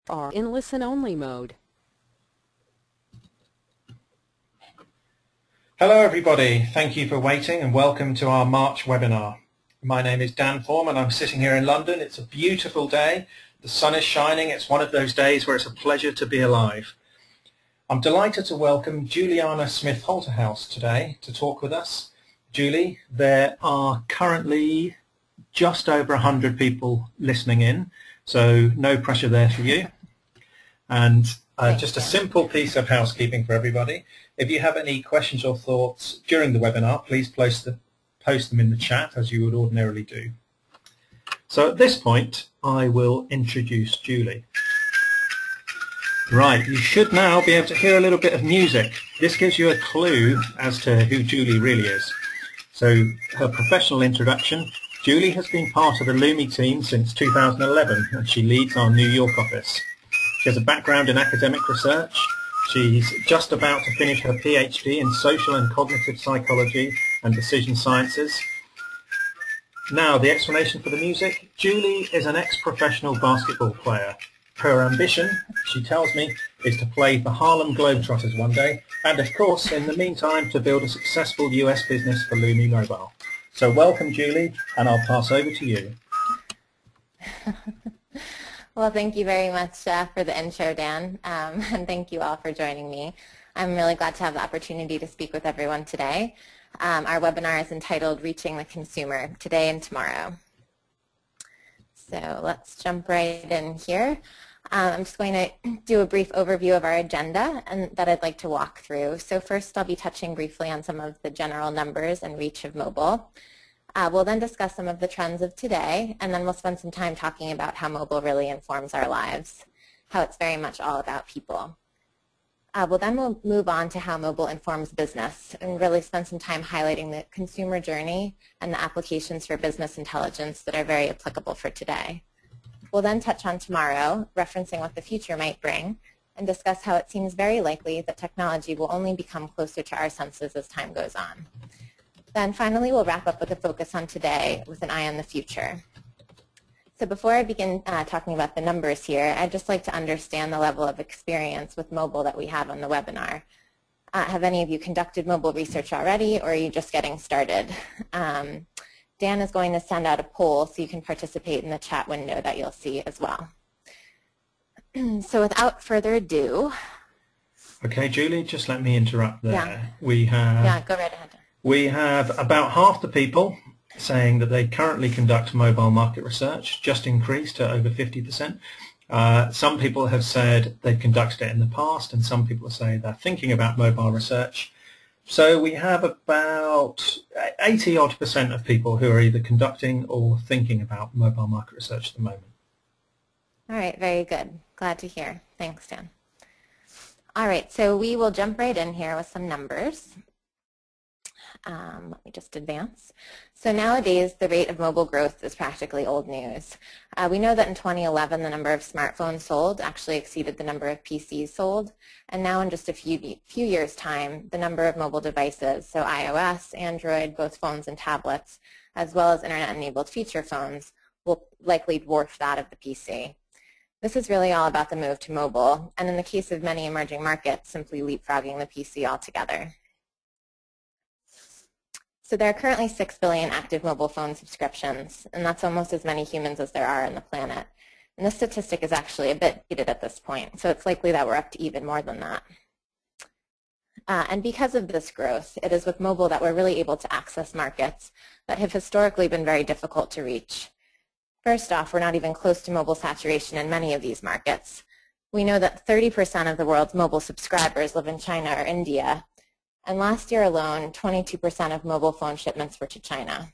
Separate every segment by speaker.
Speaker 1: are in listen-only mode.
Speaker 2: Hello everybody, thank you for waiting and welcome to our March webinar. My name is Dan Form and I'm sitting here in London. It's a beautiful day, the sun is shining, it's one of those days where it's a pleasure to be alive. I'm delighted to welcome Juliana Smith Holterhaus today to talk with us. Julie, there are currently just over 100 people listening in, so no pressure there for you. And just a simple piece of housekeeping for everybody. If you have any questions or thoughts during the webinar, please post them in the chat as you would ordinarily do. So at this point, I will introduce Julie. Right, you should now be able to hear a little bit of music. This gives you a clue as to who Julie really is. So her professional introduction: Julie has been part of the Lumi team since 2011 and she leads our New York office. She has a background in academic research. She's just about to finish her PhD in social and cognitive psychology and decision sciences. Now, the explanation for the music: Julie is an ex-professional basketball player. Her ambition, she tells me, is to play for Harlem Globetrotters one day, and of course, in the meantime, to build a successful US business for LumiMobile. So welcome, Julie, and I'll pass over to you.
Speaker 3: Well, thank you very much for the intro, Dan, and thank you all for joining me. I'm really glad to have the opportunity to speak with everyone today. Our webinar is entitled Reaching the Consumer, Today and Tomorrow. So let's jump right in here. I'm just going to do a brief overview of our agenda and that I'd like to walk through. So first, I'll be touching briefly on some of the general numbers and reach of mobile. We'll then discuss some of the trends of today, and then we'll spend some time talking about how mobile really informs our lives, how it's very much all about people. We'll move on to how mobile informs business and really spend some time highlighting the consumer journey and the applications for business intelligence that are very applicable for today. We'll then touch on tomorrow, referencing what the future might bring, and discuss how it seems very likely that technology will only become closer to our senses as time goes on. Then finally, we'll wrap up with a focus on today with an eye on the future. So before I begin talking about the numbers here, I'd just like to understand the level of experience with mobile that we have on the webinar. Have any of you conducted mobile research already, or are you just getting started? Dan is going to send out a poll so you can participate in the chat window that you'll see as well. So without further ado.
Speaker 2: Okay, Julie, just let me interrupt there.
Speaker 3: Yeah, go right ahead.
Speaker 2: We have about half the people saying that they currently conduct mobile market research, just increased to over 50%. Some people have said they've conducted it in the past, and some people say they're thinking about mobile research. So we have about 80-odd% of people who are either conducting or thinking about mobile market research at the moment.
Speaker 3: All right, very good. Glad to hear. Thanks, Dan. All right, so we will jump right in here with some numbers. Let me just advance. So nowadays, the rate of mobile growth is practically old news. We know that in 2011, the number of smartphones sold actually exceeded the number of PCs sold. And now in just a few years' time, the number of mobile devices, so iOS, Android, both phones and tablets, as well as Internet-enabled feature phones, will likely dwarf that of the PC. This is really all about the move to mobile, and in the case of many emerging markets, simply leapfrogging the PC altogether. So there are currently 6 billion active mobile phone subscriptions, and that's almost as many humans as there are on the planet. And this statistic is actually a bit dated at this point, so it's likely that we're up to even more than that. And because of this growth, it is with mobile that we're really able to access markets that have historically been very difficult to reach. First off, we're not even close to mobile saturation in many of these markets. We know that 30% of the world's mobile subscribers live in China or India, and last year alone, 22% of mobile phone shipments were to China.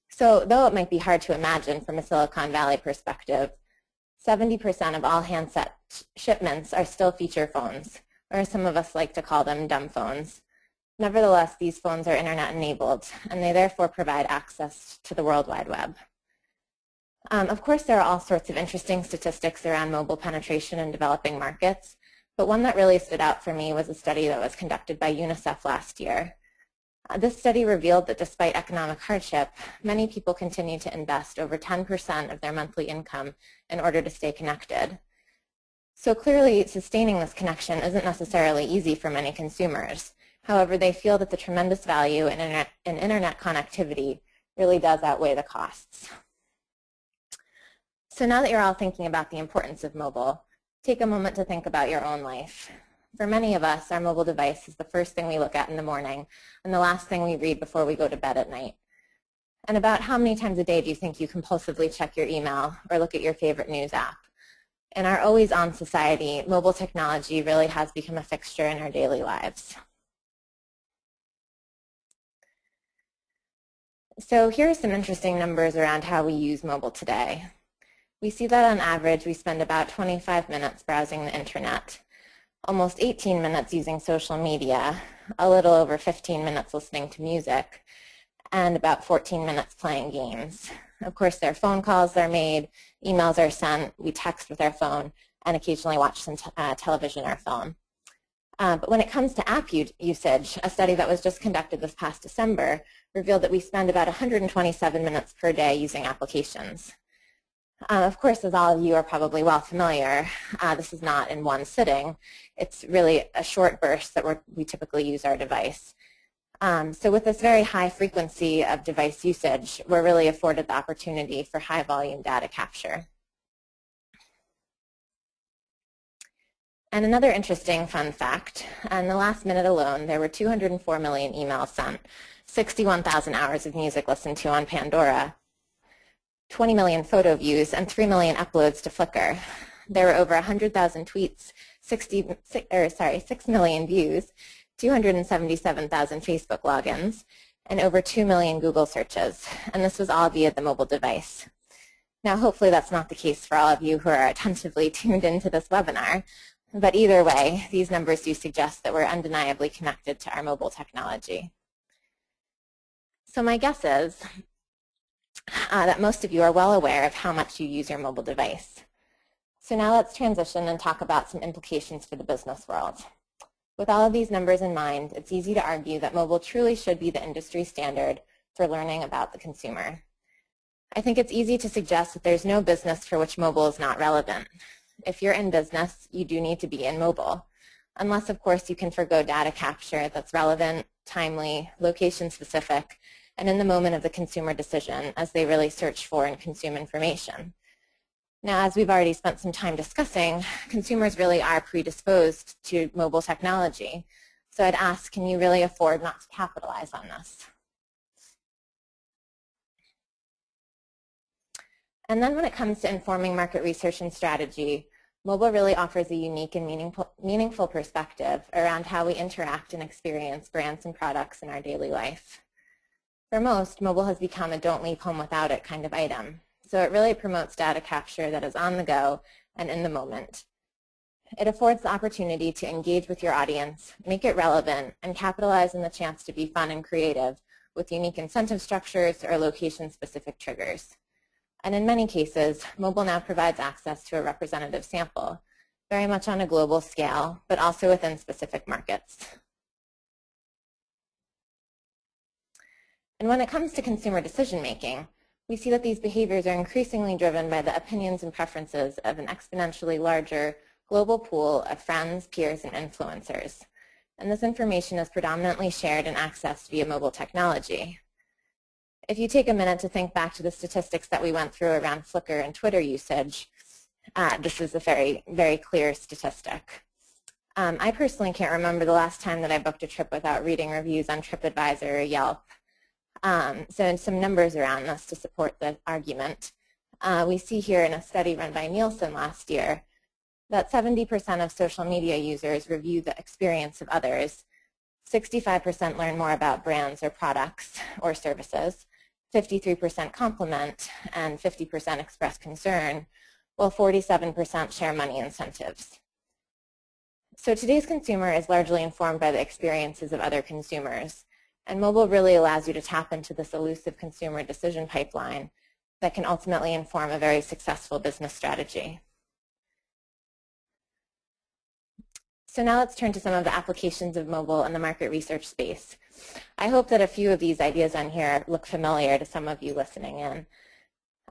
Speaker 3: So though it might be hard to imagine from a Silicon Valley perspective, 70% of all handset shipments are still feature phones, or some of us like to call them dumb phones. Nevertheless, these phones are Internet enabled, and they therefore provide access to the World Wide Web. Of course, there are all sorts of interesting statistics around mobile penetration in developing markets, but one that really stood out for me was a study that was conducted by UNICEF last year. This study revealed that despite economic hardship, many people continue to invest over 10% of their monthly income in order to stay connected. So clearly, sustaining this connection isn't necessarily easy for many consumers. However, they feel that the tremendous value in internet connectivity really does outweigh the costs. So now that you're all thinking about the importance of mobile, take a moment to think about your own life. For many of us, our mobile device is the first thing we look at in the morning and the last thing we read before we go to bed at night. And about how many times a day do you think you compulsively check your email or look at your favorite news app? In our always-on society, mobile technology really has become a fixture in our daily lives. So here are some interesting numbers around how we use mobile today. We see that on average we spend about 25 minutes browsing the internet, almost 18 minutes using social media, a little over 15 minutes listening to music, and about 14 minutes playing games. Of course, there are phone calls that are made, emails are sent, we text with our phone, and occasionally watch some television or film. But when it comes to app usage, a study that was just conducted this past December revealed that we spend about 127 minutes per day using applications. Of course, as all of you are probably well familiar, this is not in one sitting. It's really a short burst that we typically use our device. So with this very high frequency of device usage, we're really afforded the opportunity for high volume data capture. And another interesting fun fact, in the last minute alone, there were 204 million emails sent, 61,000 hours of music listened to on Pandora, 20 million photo views, and 3 million uploads to Flickr. There were over 100,000 tweets, 6 million views, 277,000 Facebook logins, and over 2 million Google searches. And this was all via the mobile device. Now, hopefully that's not the case for all of you who are attentively tuned into this webinar. But either way, these numbers do suggest that we're undeniably connected to our mobile technology. So my guess is that most of you are well aware of how much you use your mobile device. So now let's transition and talk about some implications for the business world. With all of these numbers in mind, it's easy to argue that mobile truly should be the industry standard for learning about the consumer. I think it's easy to suggest that there's no business for which mobile is not relevant. If you're in business, you do need to be in mobile, unless, of course, you can forgo data capture that's relevant, timely, location-specific, and in the moment of the consumer decision as they really search for and consume information. Now, as we've already spent some time discussing, consumers really are predisposed to mobile technology. So I'd ask, can you really afford not to capitalize on this? And then when it comes to informing market research and strategy, mobile really offers a unique and meaningful perspective around how we interact and experience brands and products in our daily life. For most, mobile has become a don't leave home without it kind of item. So it really promotes data capture that is on the go and in the moment. It affords the opportunity to engage with your audience, make it relevant, and capitalize on the chance to be fun and creative with unique incentive structures or location-specific triggers. And in many cases, mobile now provides access to a representative sample, very much on a global scale, but also within specific markets. And when it comes to consumer decision-making, we see that these behaviors are increasingly driven by the opinions and preferences of an exponentially larger global pool of friends, peers, and influencers. And this information is predominantly shared and accessed via mobile technology. If you take a minute to think back to the statistics that we went through around Flickr and Twitter usage, this is a very, very clear statistic. I personally can't remember the last time that I booked a trip without reading reviews on TripAdvisor or Yelp. So some numbers around this to support the argument. We see here in a study run by Nielsen last year that 70% of social media users review the experience of others, 65% learn more about brands or products or services, 53% compliment, and 50% express concern, while 47% share money incentives. So today's consumer is largely informed by the experiences of other consumers, and mobile really allows you to tap into this elusive consumer decision pipeline that can ultimately inform a very successful business strategy. So now let's turn to some of the applications of mobile in the market research space. I hope that a few of these ideas on here look familiar to some of you listening in.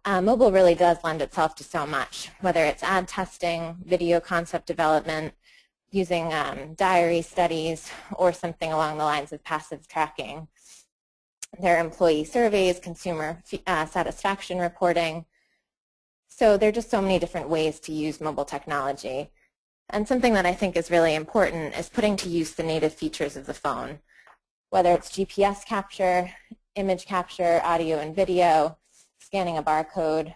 Speaker 3: Mobile really does lend itself to so much, whether it's ad testing, video concept development, using diary studies, or something along the lines of passive tracking. There are employee surveys, consumer satisfaction reporting. So there are just so many different ways to use mobile technology. And something that I think is really important is putting to use the native features of the phone, whether it's GPS capture, image capture, audio and video, scanning a barcode.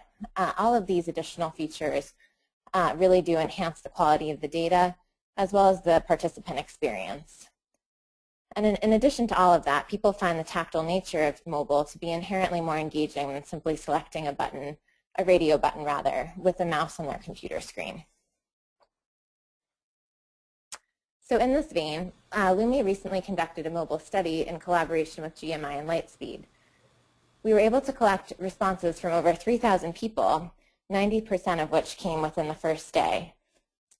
Speaker 3: All of these additional features really do enhance the quality of the data as well as the participant experience. And in addition to all of that, people find the tactile nature of mobile to be inherently more engaging than simply selecting a button, a radio button rather, with a mouse on their computer screen. So in this vein, Lumi recently conducted a mobile study in collaboration with GMI and Lightspeed. We were able to collect responses from over 3,000 people, 90% of which came within the first day.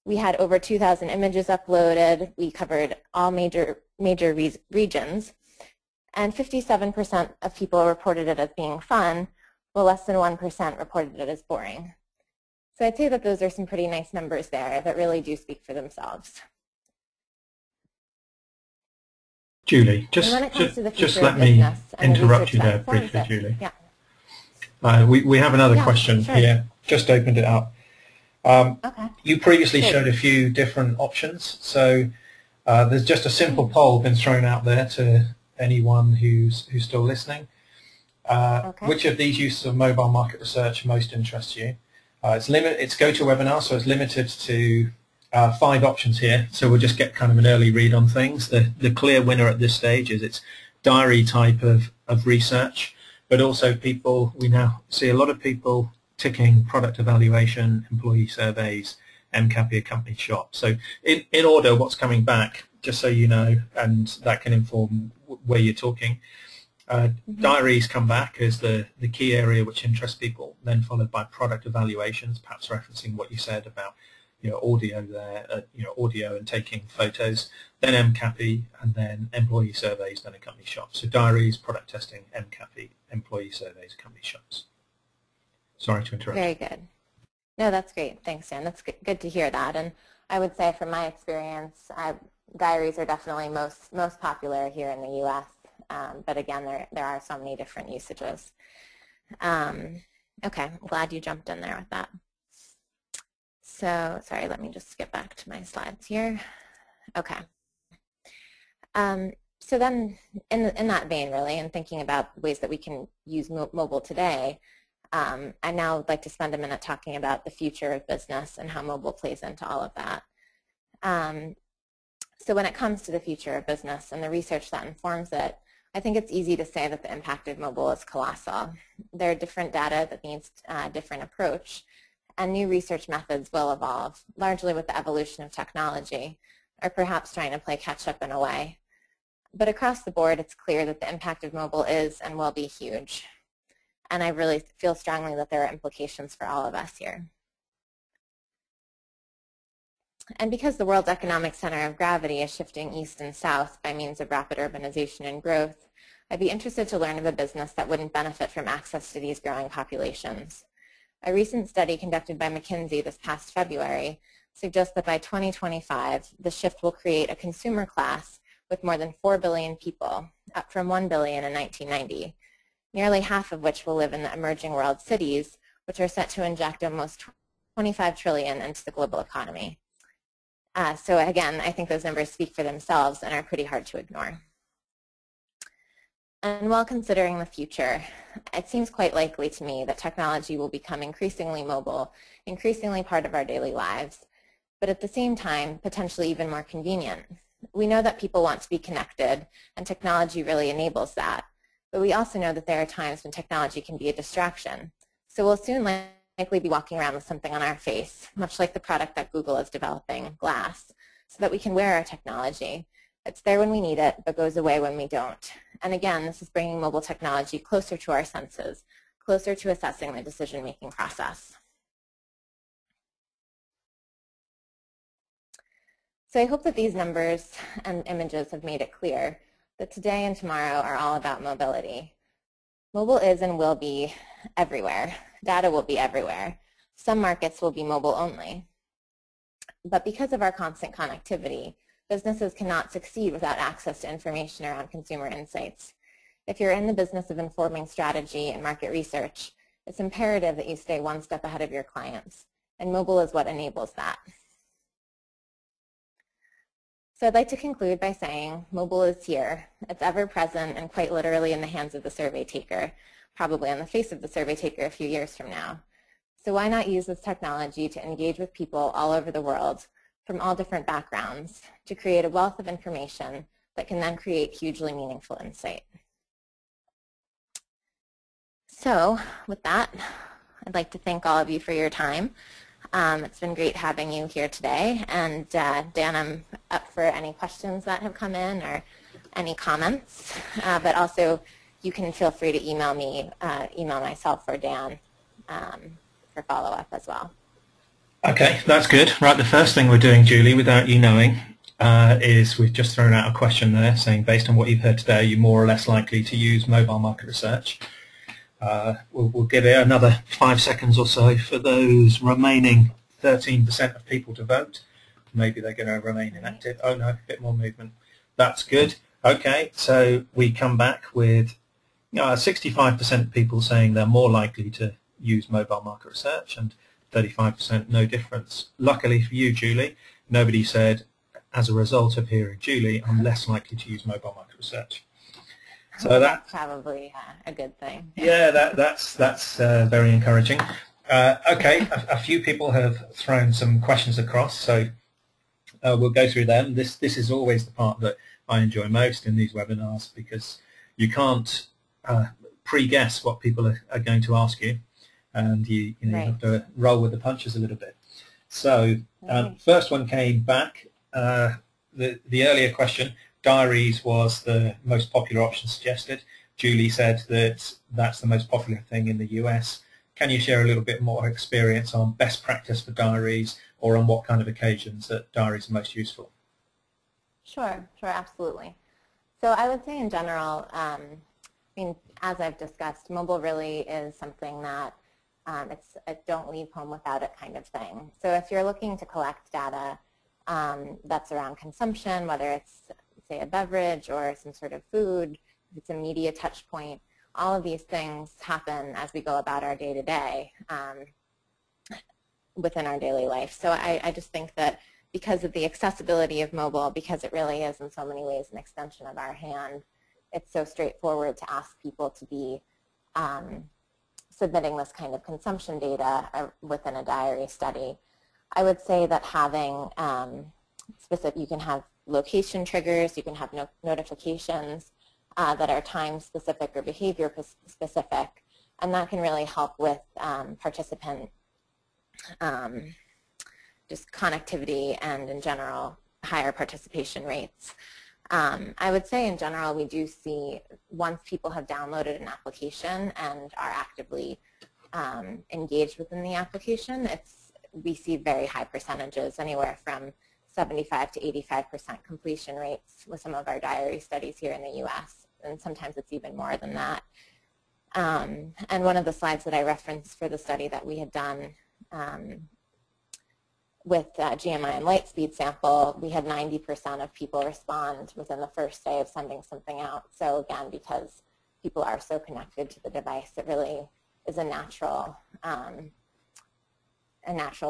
Speaker 3: We had over 2,000 images uploaded. We covered all major regions, and 57% of people reported it as being fun, while less than 1% reported it as boring. So I'd say that those are some pretty nice numbers there that really do speak for themselves.
Speaker 2: Julie, just let me interrupt you there briefly, Julie.
Speaker 3: Yeah.
Speaker 2: We have another question
Speaker 3: sure.
Speaker 2: here. Just opened it up.
Speaker 3: Okay.
Speaker 2: You previously showed a few different options, so there's just a simple poll been thrown out there to anyone who's still listening. Which of these uses of mobile market research most interests you? It's GoToWebinar, so it's limited to 5 options here, so we'll just get kind of an early read on things. The clear winner at this stage is its diary type of research, but also we now see a lot of people ticking product evaluation, employee surveys, MCAPI accompanied shop. So in order, what's coming back, just so you know, and that can inform where you're talking. Diaries come back as the key area which interests people, then followed by product evaluations, perhaps referencing what you said about audio there, audio and taking photos, then MCAPI, and then employee surveys, then accompanied shops. So diaries, product testing, MCAPI, employee surveys, accompanied shops. Sorry to interrupt.
Speaker 3: Very good. No, that's great. Thanks, Dan. That's good to hear that. And I would say from my experience, diaries are definitely most popular here in the U.S. But again, there are so many different usages. Okay, I'm glad you jumped in there with that. So, sorry, let me just skip back to my slides here. Okay. So then, in that vein, really, and thinking about ways that we can use mobile today, I now would like to spend a minute talking about the future of business and how mobile plays into all of that. So when it comes to the future of business and the research that informs it, I think it's easy to say that the impact of mobile is colossal. There are different data that needs a different approach, and new research methods will evolve, largely with the evolution of technology, or perhaps trying to play catch-up in a way. But across the board, it's clear that the impact of mobile is and will be huge. And I really feel strongly that there are implications for all of us here. And because the world's economic center of gravity is shifting east and south by means of rapid urbanization and growth, I'd be interested to learn of a business that wouldn't benefit from access to these growing populations. A recent study conducted by McKinsey this past February suggests that by 2025, the shift will create a consumer class with more than 4 billion people, up from 1 billion in 1990, nearly half of which will live in the emerging world cities, which are set to inject almost 25 trillion into the global economy. So again, I think those numbers speak for themselves and are pretty hard to ignore. And while considering the future, it seems quite likely to me that technology will become increasingly mobile, increasingly part of our daily lives, but at the same time, potentially even more convenient. We know that people want to be connected, and technology really enables that. But we also know that there are times when technology can be a distraction. So we'll soon likely be walking around with something on our face, much like the product that Google is developing, Glass, so that we can wear our technology. It's there when we need it, but goes away when we don't. And again, this is bringing mobile technology closer to our senses, closer to assessing the decision-making process. So I hope that these numbers and images have made it clear that today and tomorrow are all about mobility. Mobile is and will be everywhere. Data will be everywhere. Some markets will be mobile only. But because of our constant connectivity, businesses cannot succeed without access to information around consumer insights. If you're in the business of informing strategy and market research, it's imperative that you stay one step ahead of your clients, and mobile is what enables that. So I'd like to conclude by saying mobile is here. It's ever present and quite literally in the hands of the survey taker, probably on the face of the survey taker a few years from now. So why not use this technology to engage with people all over the world from all different backgrounds to create a wealth of information that can then create hugely meaningful insight. So with that, I'd like to thank all of you for your time. It's been great having you here today. And Dan, I'm up for any questions that have come in or any comments. But also, you can feel free to email me, email myself or Dan for follow-up as well.
Speaker 2: Okay, that's good. Right, the first thing we're doing, Julie, without you knowing, is we've just thrown out a question there saying, based on what you've heard today, you're more or less likely to use mobile market research. We'll give it another 5 seconds or so for those remaining 13% of people to vote. Maybe they're going to remain inactive. Oh no, a bit more movement. That's good. Okay, so we come back with 65% of people saying they're more likely to use mobile market research and 35% no difference. Luckily for you, Julie, nobody said, as a result of hearing Julie, I'm less likely to use mobile market research. So
Speaker 3: that's probably a good thing.
Speaker 2: Yeah, that's very encouraging. Okay, a few people have thrown some questions across, so we'll go through them. This is always the part that I enjoy most in these webinars because you can't pre-guess what people are going to ask you, and you have to roll with the punches a little bit. So first one came back. The earlier question. Diaries was the most popular option suggested. Julie said that that's the most popular thing in the US. Can you share a little bit more experience on best practice for diaries or on what kind of occasions that diaries are most useful?
Speaker 3: Sure, absolutely. So I would say in general, I mean, as I've discussed, mobile really is something that it's a don't leave home without it kind of thing. So if you're looking to collect data that's around consumption, whether it's say a beverage or some sort of food, if it's a media touch point, all of these things happen as we go about our day-to-day within our daily life. So I just think that because of the accessibility of mobile, because it really is in so many ways an extension of our hand, it's so straightforward to ask people to be submitting this kind of consumption data within a diary study. I would say that having you can have location triggers, you can have notifications that are time specific or behavior specific, and that can really help with participant just connectivity and in general higher participation rates. I would say in general we do see once people have downloaded an application and are actively engaged within the application, we see very high percentages, anywhere from 75 to 85% completion rates with some of our diary studies here in the U.S., and sometimes it's even more than that. And one of the slides that I referenced for the study that we had done with GMI and Lightspeed sample, we had 90% of people respond within the first day of sending something out. So again, because people are so connected to the device, it really is a natural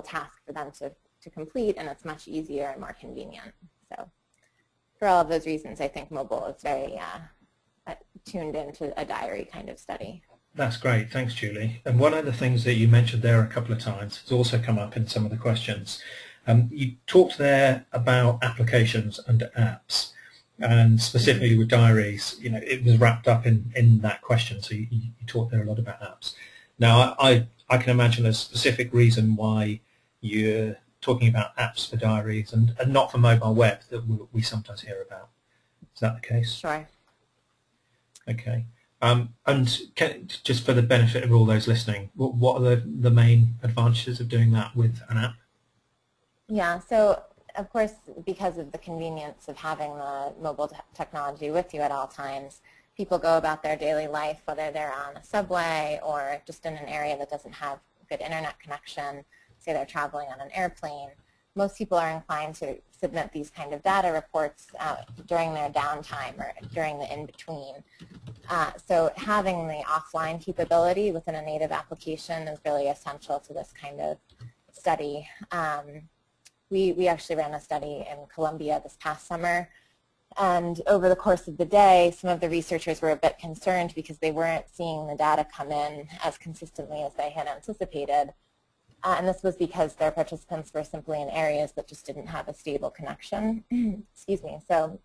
Speaker 3: task for them to complete, and it's much easier and more convenient. So for all of those reasons, I think mobile is very tuned into a diary kind of study.
Speaker 2: That's great. Thanks, Julie. And one of the things that you mentioned there a couple of times has also come up in some of the questions. You talked there about applications and apps, and specifically with diaries, it was wrapped up in that question, so you talked there a lot about apps. Now, I can imagine a specific reason why you're talking about apps for diaries and not for mobile web that we sometimes hear about. Is that the case?
Speaker 3: Sure.
Speaker 2: Okay. And just for the benefit of all those listening, what are the main advantages of doing that with an app?
Speaker 3: Yeah, so of course, because of the convenience of having the mobile technology with you at all times, people go about their daily life, whether they're on a subway or just in an area that doesn't have good internet connection, say they're traveling on an airplane. Most people are inclined to submit these kind of data reports during their downtime or during the in-between. So having the offline capability within a native application is really essential to this kind of study. We actually ran a study in Colombia this past summer, and over the course of the day, some of the researchers were a bit concerned because they weren't seeing the data come in as consistently as they had anticipated. And this was because their participants were simply in areas that just didn't have a stable connection. Excuse me. So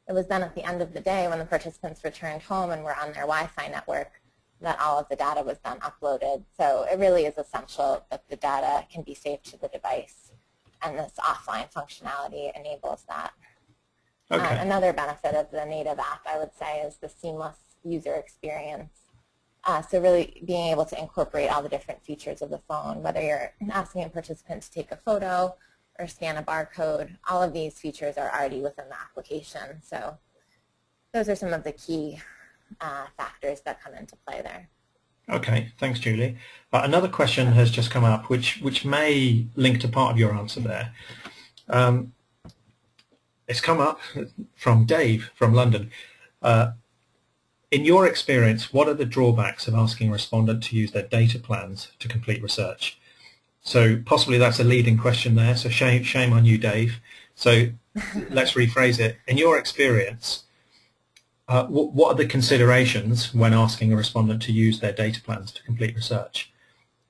Speaker 3: it was then at the end of the day when the participants returned home and were on their Wi-Fi network that all of the data was then uploaded. So it really is essential that the data can be saved to the device, and this offline functionality enables that.
Speaker 2: Okay.
Speaker 3: Another benefit of the native app, I would say, is the seamless user experience. So really being able to incorporate all the different features of the phone, whether you're asking a participant to take a photo or scan a barcode, all of these features are already within the application. So those are some of the key factors that come into play there.
Speaker 2: Okay, thanks, Julie. Another question has just come up, which may link to part of your answer there. It's come up from Dave from London. In your experience, what are the drawbacks of asking a respondent to use their data plans to complete research? So possibly that's a leading question there, so shame on you, Dave. So let's rephrase it. In your experience, what are the considerations when asking a respondent to use their data plans to complete research?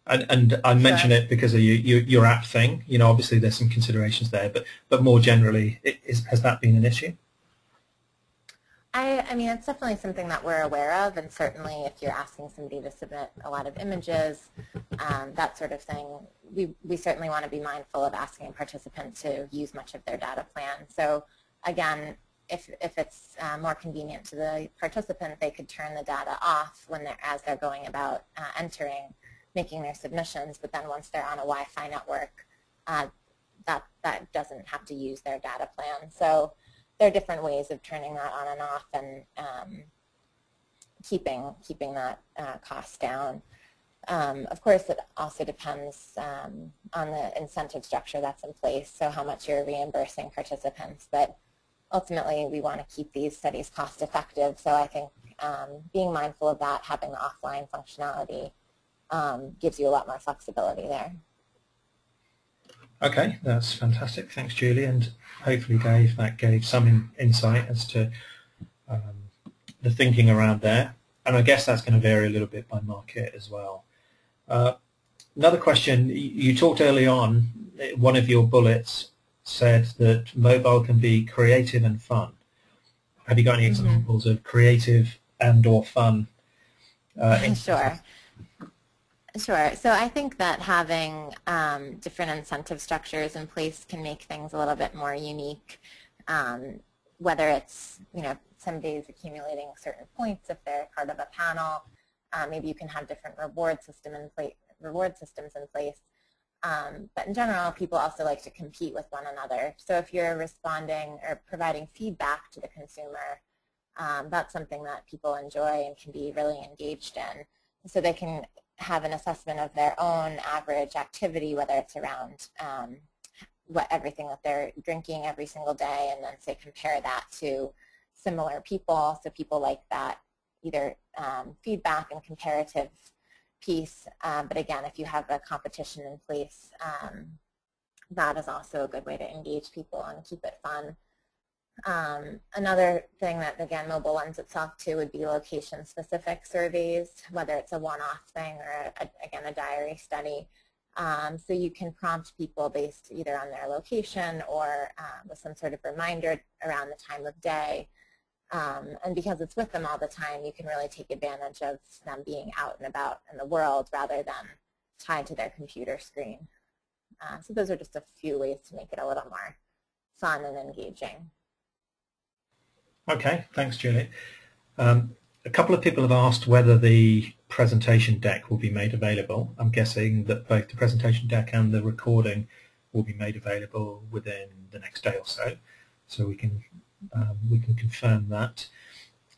Speaker 2: And I mention it because of your app thing. You know, obviously there's some considerations there, but more generally, has that been an issue?
Speaker 3: I mean, it's definitely something that we're aware of, and certainly if you're asking somebody to submit a lot of images, that sort of thing, we certainly want to be mindful of asking a participant to use much of their data plan. So again, if it's more convenient to the participant, they could turn the data off as they're going about making their submissions, but then once they're on a Wi-Fi network, that doesn't have to use their data plan. So there are different ways of turning that on and off and keeping that cost down. Of course, it also depends on the incentive structure that's in place, so how much you're reimbursing participants. But ultimately, we want to keep these studies cost effective, so I think being mindful of that, having the offline functionality gives you a lot more flexibility there.
Speaker 2: Okay, that's fantastic. Thanks, Julie, and hopefully, Dave, that gave some insight as to the thinking around there. And I guess that's going to vary a little bit by market as well. Another question, you talked early on, one of your bullets said that mobile can be creative and fun. Have you got any examples of creative and or fun?
Speaker 3: Sure. So I think that having different incentive structures in place can make things a little bit more unique. Whether it's, somebody's accumulating certain points if they're part of a panel, maybe you can have different reward systems in place. But in general, people also like to compete with one another. So if you're responding or providing feedback to the consumer, that's something that people enjoy and can be really engaged in. So they can have an assessment of their own average activity, whether it's around everything that they're drinking every single day, and then say compare that to similar people. So people like that either feedback and comparative piece. But again, if you have a competition in place, that is also a good way to engage people and keep it fun. Another thing that, again, mobile lends itself to would be location-specific surveys, whether it's a one-off thing or, again, a diary study. So you can prompt people based either on their location or with some sort of reminder around the time of day. And because it's with them all the time, you can really take advantage of them being out and about in the world rather than tied to their computer screen. So those are just a few ways to make it a little more fun and engaging.
Speaker 2: Okay, thanks, Julie. A couple of people have asked whether the presentation deck will be made available. I'm guessing that both the presentation deck and the recording will be made available within the next day or so. So we can confirm that.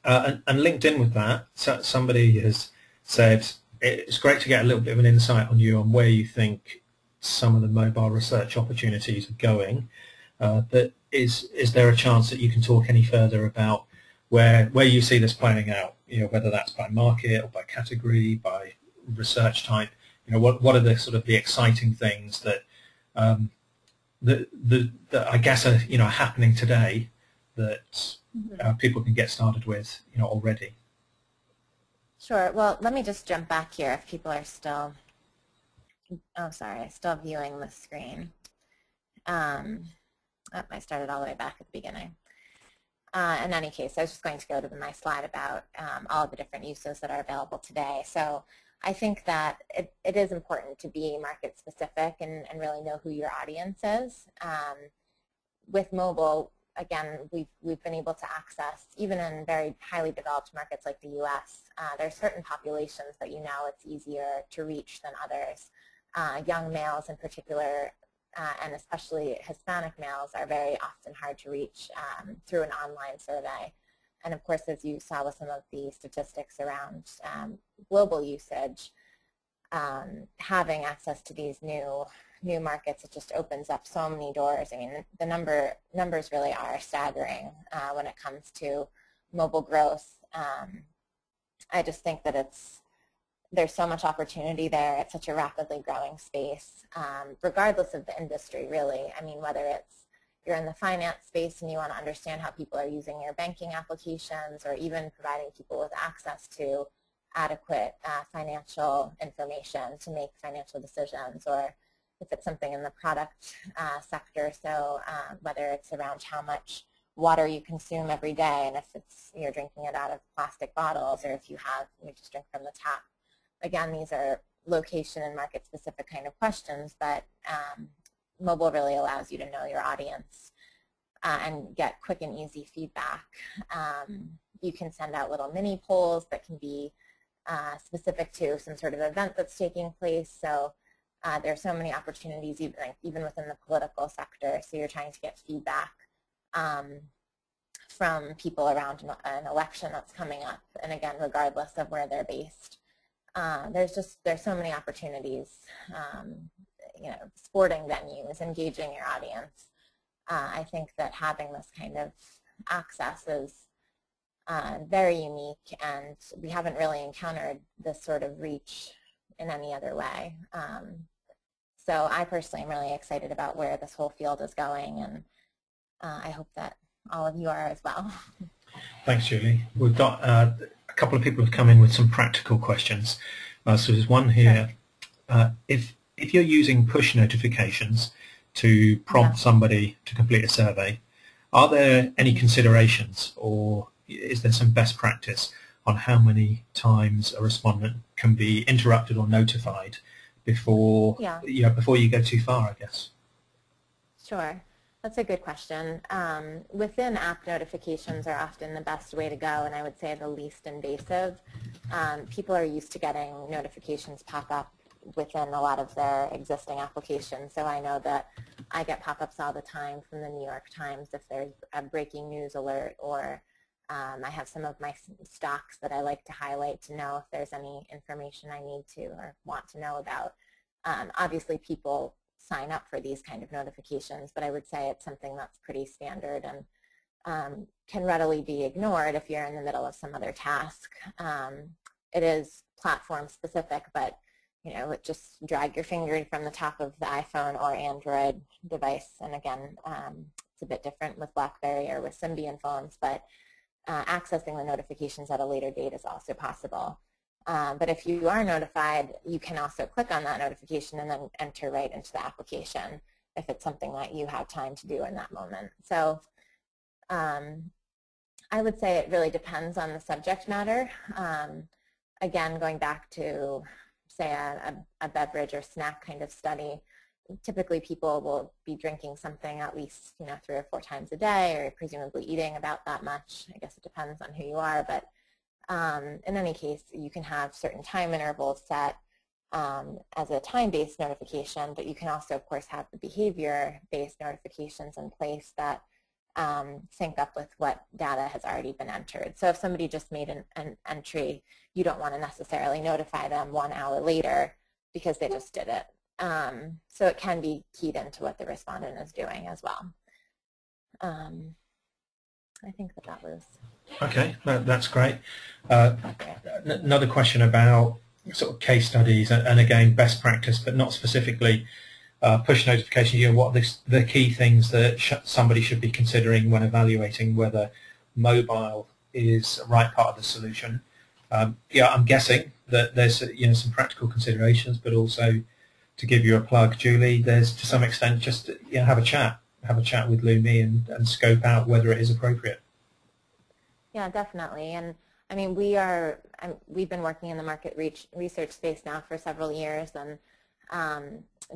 Speaker 2: And linked in with that, somebody has said it's great to get a little bit of an insight on you on where you think some of the mobile research opportunities are going. But is there a chance that you can talk any further about where you see this playing out? You know, whether that's by market or by category, by research type. You know, what are the sort of the exciting things that that I guess are happening today that people can get started with already.
Speaker 3: Sure. Well, let me just jump back here if people are still, oh sorry, still viewing the screen. I started all the way back at the beginning. In any case, I was just going to go to my slide about all of the different uses that are available today. So I think that it is important to be market specific and really know who your audience is. With mobile, again, we've been able to access, even in very highly developed markets like the US, there are certain populations that it's easier to reach than others. Young males in particular, and especially Hispanic males, are very often hard to reach through an online survey. And of course, as you saw with some of the statistics around global usage, having access to these new markets, it just opens up so many doors. I mean, the numbers really are staggering when it comes to mobile growth. I just think that there's so much opportunity there. It's such a rapidly growing space, regardless of the industry, really. I mean, whether you're in the finance space and you want to understand how people are using your banking applications, or even providing people with access to adequate financial information to make financial decisions, or if it's something in the product sector, so whether it's around how much water you consume every day, and if you're drinking it out of plastic bottles, or if you just drink from the tap. Again, these are location and market specific kind of questions, but mobile really allows you to know your audience and get quick and easy feedback. You can send out little mini polls that can be specific to some sort of event that's taking place. So there are so many opportunities even within the political sector. So you're trying to get feedback from people around an election that's coming up. And again, regardless of where they're based. There's so many opportunities, sporting venues, engaging your audience. I think that having this kind of access is very unique, and we haven't really encountered this sort of reach in any other way. So I personally am really excited about where this whole field is going, and I hope that all of you are as well.
Speaker 2: Thanks, Julie. We've got a couple of people have come in with some practical questions. So there's one here. If you're using push notifications to prompt somebody to complete a survey, are there any considerations, or is there some best practice on how many times a respondent can be interrupted or notified before before you go too far, I guess?
Speaker 3: Sure. That's a good question. Within app notifications are often the best way to go, and I would say the least invasive. People are used to getting notifications pop up within a lot of their existing applications. So I know that I get pop-ups all the time from the New York Times if there's a breaking news alert, or I have some of my stocks that I like to highlight to know if there's any information I need to or want to know about. Obviously, people sign up for these kind of notifications, but I would say it's something that's pretty standard and can readily be ignored if you're in the middle of some other task. It is platform specific, but just drag your finger from the top of the iPhone or Android device, and again, it's a bit different with BlackBerry or with Symbian phones, but accessing the notifications at a later date is also possible. But if you are notified, you can also click on that notification and then enter right into the application if it's something that you have time to do in that moment. So I would say it really depends on the subject matter. Again, going back to, say, a beverage or snack kind of study, typically people will be drinking something at least 3 or 4 times a day, or presumably eating about that much. I guess it depends on who you are, but in any case, you can have certain time intervals set as a time-based notification, but you can also, of course, have the behavior-based notifications in place that sync up with what data has already been entered. So if somebody just made an entry, you don't want to necessarily notify them 1 hour later because they just did it. So it can be keyed into what the respondent is doing as well. I think that was...
Speaker 2: Okay, that's great. Another question about sort of case studies and again best practice, but not specifically push notifications. What are the key things that somebody should be considering when evaluating whether mobile is the right part of the solution? Yeah, I'm guessing that there's some practical considerations, but also to give you a plug, Julie, there's to some extent just have a chat with Lumi and scope out whether it is appropriate.
Speaker 3: Yeah, definitely. And I mean, we've been working in the market research space now for several years, and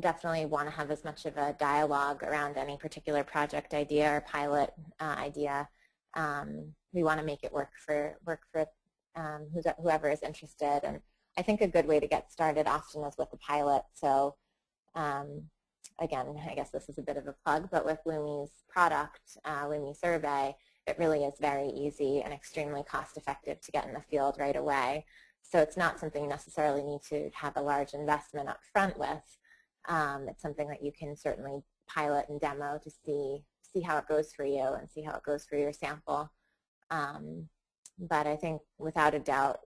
Speaker 3: definitely want to have as much of a dialogue around any particular project idea or pilot idea. We want to make it work for whoever is interested. And I think a good way to get started often is with a pilot. So again, I guess this is a bit of a plug, but with Lumi's product, Lumi Survey, it really is very easy and extremely cost-effective to get in the field right away. So it's not something you necessarily need to have a large investment up front with. It's something that you can certainly pilot and demo to see how it goes for you and see how it goes for your sample. But I think without a doubt,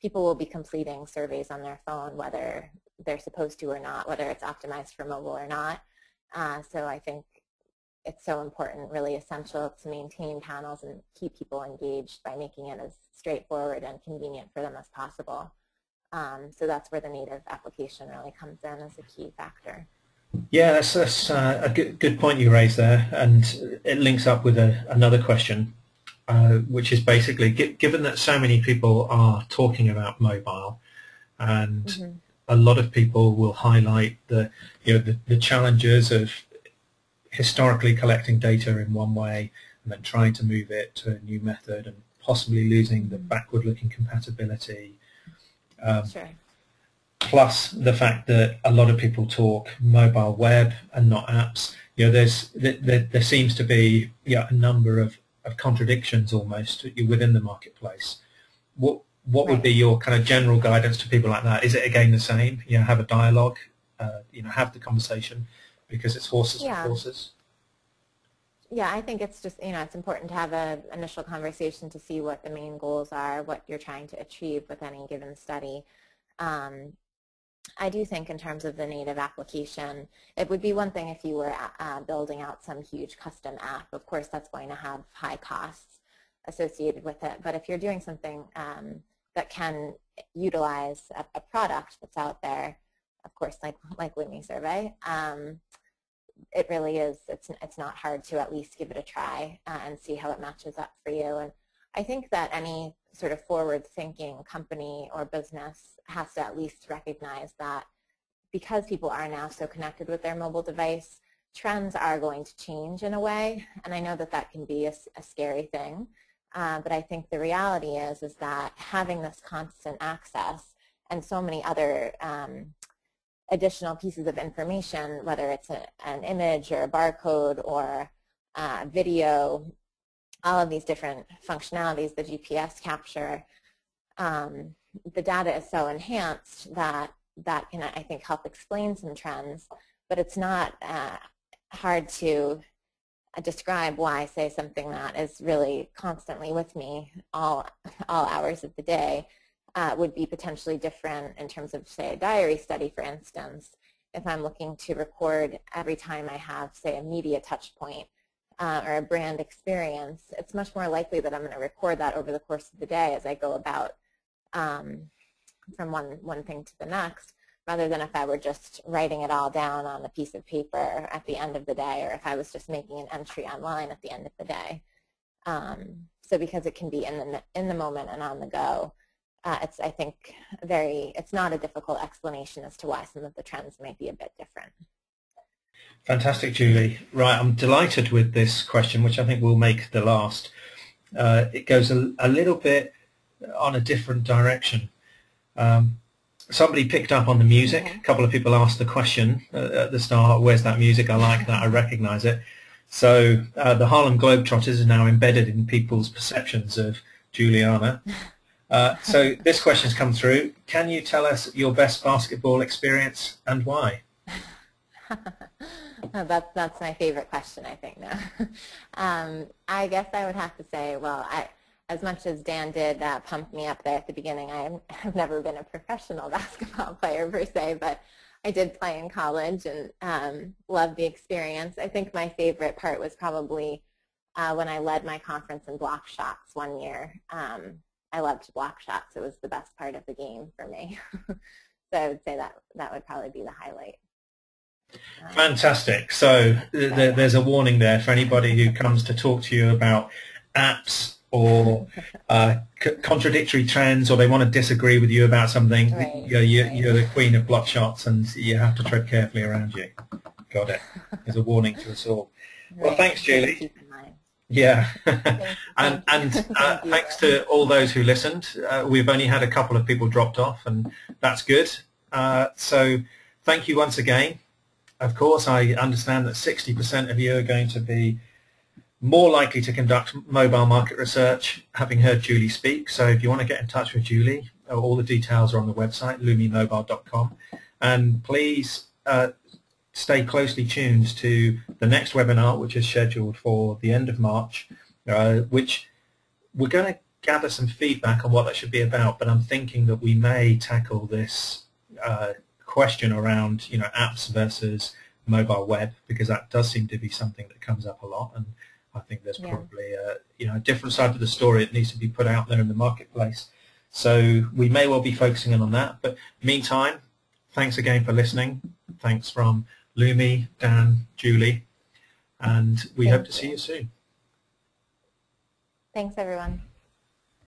Speaker 3: people will be completing surveys on their phone, whether they're supposed to or not, whether it's optimized for mobile or not. So I think it's so important, really essential to maintain panels and keep people engaged by making it as straightforward and convenient for them as possible. So that's where the native application really comes in as a key factor.
Speaker 2: Yeah, that's a good point you raised there, and it links up with another question, which is basically, given that so many people are talking about mobile, and a lot of people will highlight the challenges of historically collecting data in one way and then trying to move it to a new method and possibly losing the backward-looking compatibility.
Speaker 3: Sure.
Speaker 2: Plus the fact that a lot of people talk mobile web and not apps. There seems to be a number of contradictions almost within the marketplace. What would be your kind of general guidance to people like that? Is it again the same? Have a dialogue, have the conversation, because it's horses for courses.
Speaker 3: Yeah, I think it's just, it's important to have an initial conversation to see what the main goals are, what you're trying to achieve with any given study. I do think in terms of the native application, it would be one thing if you were building out some huge custom app. Of course, that's going to have high costs associated with it. But if you're doing something that can utilize a product that's out there, of course, like Lumi Survey, it really is, it's not hard to at least give it a try and see how it matches up for you. And I think that any sort of forward-thinking company or business has to at least recognize that because people are now so connected with their mobile device, trends are going to change in a way. And I know that that can be a scary thing, but I think the reality is that having this constant access and so many other additional pieces of information, whether it's an image or a barcode or video, all of these different functionalities, the GPS capture, the data is so enhanced that can, I think, help explain some trends, but it's not hard to describe why, say, something that is really constantly with me all hours of the day would be potentially different in terms of, say, a diary study, for instance. If I'm looking to record every time I have, say, a media touch point or a brand experience, it's much more likely that I'm going to record that over the course of the day as I go about from one thing to the next, rather than if I were just writing it all down on a piece of paper at the end of the day, or if I was just making an entry online at the end of the day. So because it can be in the moment and on the go, it's, I think, it's not a difficult explanation as to why some of the trends might be a bit different.
Speaker 2: Fantastic, Julie. Right, I'm delighted with this question, which I think will make the last. It goes a little bit on a different direction. somebody picked up on the music. A couple of people asked the question at the start, where's that music? I like that, I recognize it. So the Harlem Globetrotters is now embedded in people's perceptions of Juliana. So this question's come through. Can you tell us your best basketball experience and why?
Speaker 3: That's my favorite question, I think, now. I guess I would have to say, well, as much as Dan did pump me up there at the beginning, I've never been a professional basketball player per se, but I did play in college and loved the experience. I think my favorite part was probably when I led my conference in block shots one year. I loved block shots. It was the best part of the game for me. So I would say that would probably be the highlight.
Speaker 2: Fantastic. So there's a warning there for anybody who comes to talk to you about apps or contradictory trends, or they want to disagree with you about something.
Speaker 3: Right,
Speaker 2: you're the queen of block shots, and you have to tread carefully around you. Got it. There's a warning to us all. Well, thanks, Julie. Yeah, and thanks to all those who listened. We've only had a couple of people dropped off, and that's good. So thank you once again. Of course, I understand that 60% of you are going to be more likely to conduct mobile market research, having heard Julie speak. So if you want to get in touch with Julie, all the details are on the website, LumiMobile.com. And please stay closely tuned to the next webinar, which is scheduled for the end of March, which we're going to gather some feedback on what that should be about. But I'm thinking that we may tackle this question around, apps versus mobile web, because that does seem to be something that comes up a lot, and I think there's probably a different side to the story that needs to be put out there in the marketplace. So we may well be focusing in on that. But meantime, thanks again for listening. Thanks from Lumi, Dan, Julie, and we hope to see you soon.
Speaker 3: Thanks, everyone.